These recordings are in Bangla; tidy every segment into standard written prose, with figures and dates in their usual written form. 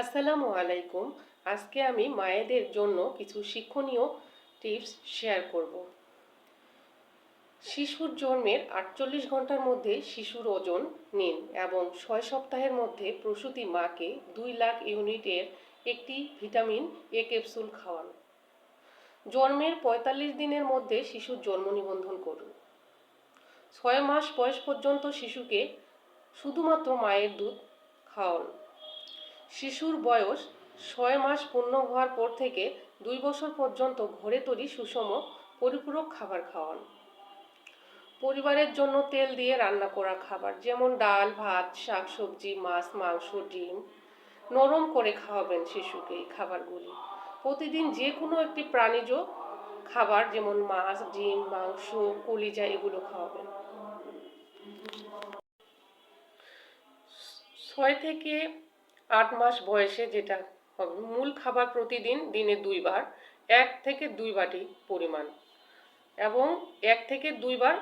আসসালামু আলাইকুম। আজকে আমি মায়েদের জন্য কিছু শিক্ষণীয় টিপস শেয়ার করব। শিশুর জন্মের 48 ঘন্টার মধ্যে শিশুর ওজন নিন এবং 6 সপ্তাহের মধ্যে প্রসূতি মাকে 2 লাখ ইউনিটের একটি ভিটামিন এ ক্যাপসুল খাওয়ান। জন্মের 45 দিনের মধ্যে শিশুর জন্ম নিবন্ধন করুন। 6 মাস বয়স পর্যন্ত শিশুকে শুধুমাত্র মায়ের দুধ খাওয়ান। শিশুর বয়স 6 মাস পূর্ণ হওয়ার পর থেকে 2 বছর পর্যন্ত ঘরে তৈরি সুষম পরিপূরক খাবার খাওয়ান। পরিবারের জন্য তেল দিয়ে রান্না করা খাবার যেমন ডাল, ভাত, শাকসবজি, মাছ, মাংস, ডিম নরম করে খাওয়াবেন শিশুকে। এই খাবারগুলি প্রতিদিন যে কোনো একটি প্রাণীজ খাবার যেমন মাছ, ডিম, মাংস, কলিজা এগুলো খাওয়াবেন। 6 থেকে 8 মাস বয়সে যেটা হবে, মূল খাবার প্রতিদিন দিনে 2 বার 1 থেকে 2 বাটি পরিমাণ এবং 1 থেকে 2 বার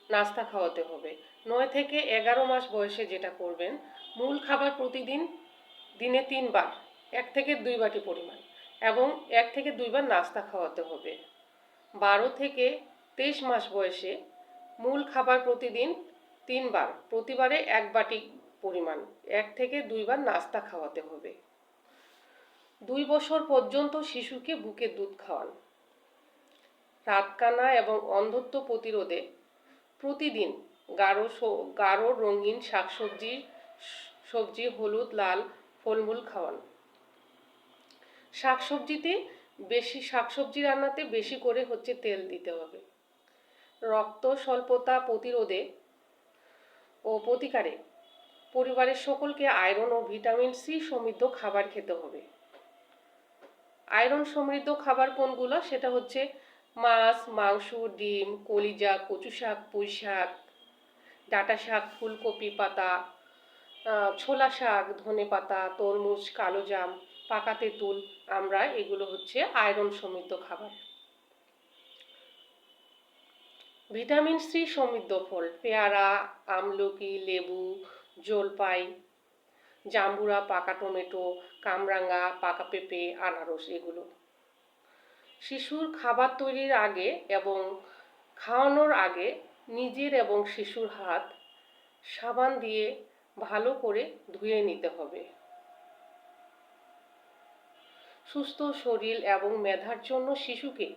নাস্তা খাওয়াতে হবে। 9 থেকে 11 মাস বয়সে যেটা করবেন, মূল খাবার প্রতিদিন দিনে 3 বার 1 থেকে 2 বাটি পরিমাণ এবং 1 থেকে 2 বার নাস্তা খাওয়াতে হবে। 12 থেকে 23 মাস বয়সে মূল খাবার প্রতিদিন 3 বার, প্রতিবারে 1 বাটি পরিমাণ 1 থেকে 2 বার নাস্তা খাওয়াতে হবে। 2 বছর পর্যন্ত শিশুকে বুকের দুধ খাওয়ান। রাতকানা এবং অন্ধত্ব প্রতিরোধে প্রতিদিন গাঢ় রঙিন সবজি, হলুদ, লাল ফলমূল খাওয়ান। শাকসবজি রান্নাতে বেশি করে তেল দিতে হবে। রক্ত স্বল্পতা প্রতিরোধে ও প্রতিকারে পরিবারের সকলকে আয়রন ও ভিটামিন সি সমৃদ্ধ খাবার খেতে হবে। আয়রন সমৃদ্ধ খাবার কোনগুলো? সেটা হচ্ছে মাছ, মাংস, ডিম, কলিজা, কচু শাক, পুঁই শাক, ডাঁটা শাক, ফুলকপি পাতা, ছোলা শাক, ধনে পাতা, তরমুজ, কালো জাম, পাকা তেঁতুল, আমড়া এগুলো আয়রন সমৃদ্ধ খাবার। ভিটামিন সি সমৃদ্ধ ফল পেয়ারা, আমলকি, লেবু, জলপাই, জাম্বুরা, পাকা টমেটো, কামরাঙা, পাকা পেঁপে, আনারস এগুলো। শিশুর খাবার তৈরির আগে এবং খাওয়ানোর আগে নিজের এবং শিশুর হাত সাবান দিয়ে ভালো করে ধুয়ে নিতে হবে। সুস্থ শরীর এবং মেধার জন্য শিশুকে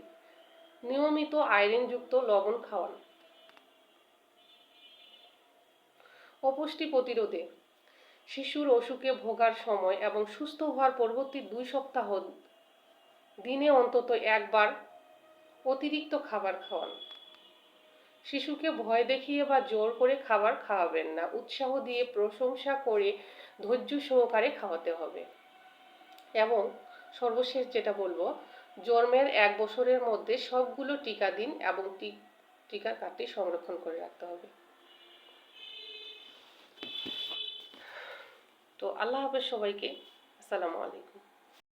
নিয়মিত আয়রনযুক্ত লবণ খাওয়ান। অপুষ্টি প্রতিরোধে শিশুর অসুখে ভোগার সময় এবং সুস্থ হওয়ার পরবর্তী 2 সপ্তাহ দিনে অন্তত 1 বার অতিরিক্ত খাবার খাওয়ান। শিশুকে ভয় দেখিয়ে বা জোর করে খাবার খাওয়াবেন না। উৎসাহ দিয়ে, প্রশংসা করে, ধৈর্য সহকারে খাওয়াতে হবে। এবং সর্বশেষ যেটা বলবো, জন্মের 1 বছরের মধ্যে সবগুলো টিকা দিন এবং টিকার কার্ডটি সংরক্ষণ করে রাখতে হবে। তো আল্লাহ হাফেজ সবাইকে। আসসালামু আলাইকুম।